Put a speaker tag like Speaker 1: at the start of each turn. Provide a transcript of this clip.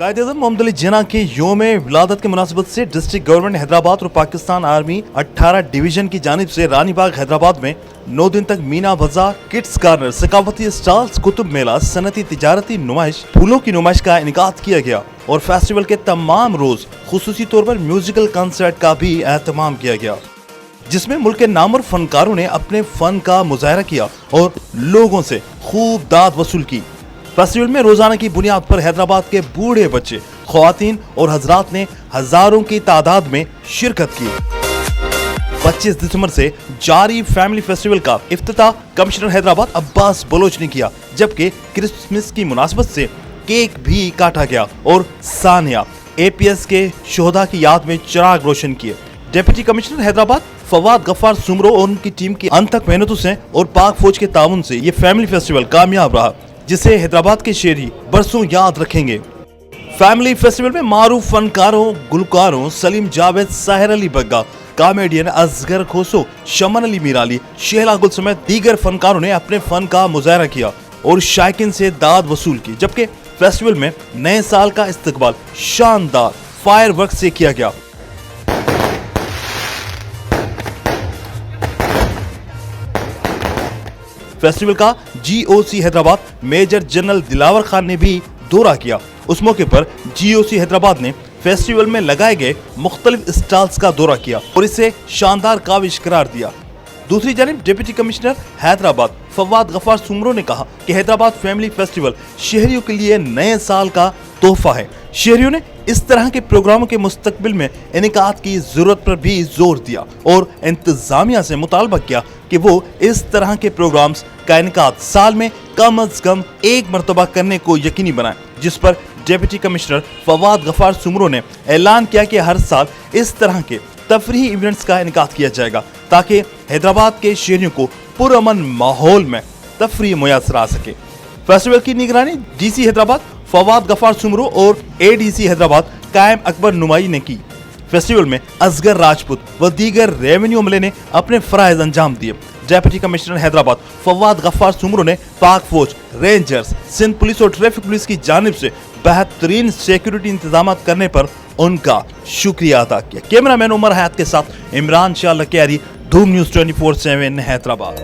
Speaker 1: कायदे-ए-आज़म मोहम्मद अली जिन्ना के योम विलादत के मुनासिबत से डिस्ट्रिक्ट गवर्नमेंट हैदराबाद और पाकिस्तान आर्मी 18 डिवीजन की जानिब से रानी बाग हैदराबाद में 9 दिन तक मीना बाजार, किड्स कार्नर, सकाफती स्टॉल्स, कुतुब मेला, सनती तिजारती नुमाइश, फूलों की नुमाइश का इनेकाद किया गया और फेस्टिवल के तमाम रोज खुसूसी तौर पर म्यूजिकल कंसर्ट का भी एहतमाम किया गया, जिसमें मुल्क के नामवर फनकारों ने अपने फन का मुजाहरा किया और लोगों से खूब दाद वसूल की। फेस्टिवल में रोजाना की बुनियाद पर हैदराबाद के बूढ़े बच्चे, ख्वातीन और हजरात ने हजारों की तादाद में शिरकत की। 25 दिसंबर से जारी फैमिली फेस्टिवल का इफ्तिताह कमिश्नर हैदराबाद अब्बास बलोच ने किया, जबकि क्रिसमस की मुनासबत से केक भी काटा गया और सानिया APS के शोहदा की याद में चिराग रोशन किए। डिप्टी कमिश्नर हैदराबाद फवाद गफ्फार सुमरो और उनकी टीम की अनथक मेहनतों से और पाक फौज के ताउन से ये फैमिली फेस्टिवल कामयाब रहा, जिसे हैदराबाद के शहरी बरसों याद रखेंगे। फैमिली फेस्टिवल में मारूफ फनकारों, गुलकारों सलीम जावेद, साहिर अली बग्गा, कॉमेडियन असगर खोसो, शमन अली मीराली, शेहला गुल समेत दीगर फनकारों ने अपने फन का मुजाहरा किया और शायकीन से दाद वसूल की, जबकि फेस्टिवल में नए साल का इस्तकबाल शानदार फायर वर्क से किया गया। फेस्टिवल का GOC Hyderabad major general Dilawar Khan ने भी दौरा किया। उस मौके पर GOC हैदराबाद ने फेस्टिवल में लगाए गए मुख्तलिफ स्टॉल्स का दौरा किया और इसे शानदार काविश करार दिया। दूसरी जानिब डिप्टी कमिश्नर हैदराबाद फवाद गफ्फार सुमरो ने कहा कि हैदराबाद फैमिली फेस्टिवल शहरियों के लिए नए साल का तोहफा है। शहरियों ने इस तरह के प्रोग्रामों के मुस्तकबिल में इनेकाद की जरूरत पर भी जोर दिया और इंतजामिया से मुतालबा किया कि वो इस तरह के प्रोग्राम्स का इनेकाद साल में कम अज कम एक मरतबा करने को यकीनी बनाए, जिस पर डिप्टी कमिश्नर फवाद गफ्फार सुमरो ने ऐलान किया कि हर साल इस तरह के तफरीही इवेंट्स का इनेकाद किया जाएगा ताकि हैदराबाद के शहरियों को पुरअमन माहौल में तफरीह मुयस्सर आ सके। फेस्टिवल की निगरानी DC हैदराबाद फवाद गफ्फार सुमरो और ADC हैदराबाद कायम अकबर नुमाई ने की। फेस्टिवल में असगर राजपूत व दीगर रेवेन्यू अमले ने अपने फराइज अंजाम दिए। डिप्टी कमिश्नर हैदराबाद फवाद गफ्फार सुमरो ने पाक फौज, रेंजर्स, सिंध पुलिस और ट्रैफिक पुलिस की जानिब से बेहतरीन सिक्योरिटी इंतजाम करने पर उनका शुक्रिया अदा किया। कैमरामैन उमर हयात के साथ इमरान शाह लकियारी, धूम न्यूज़ 24/7 हैदराबाद।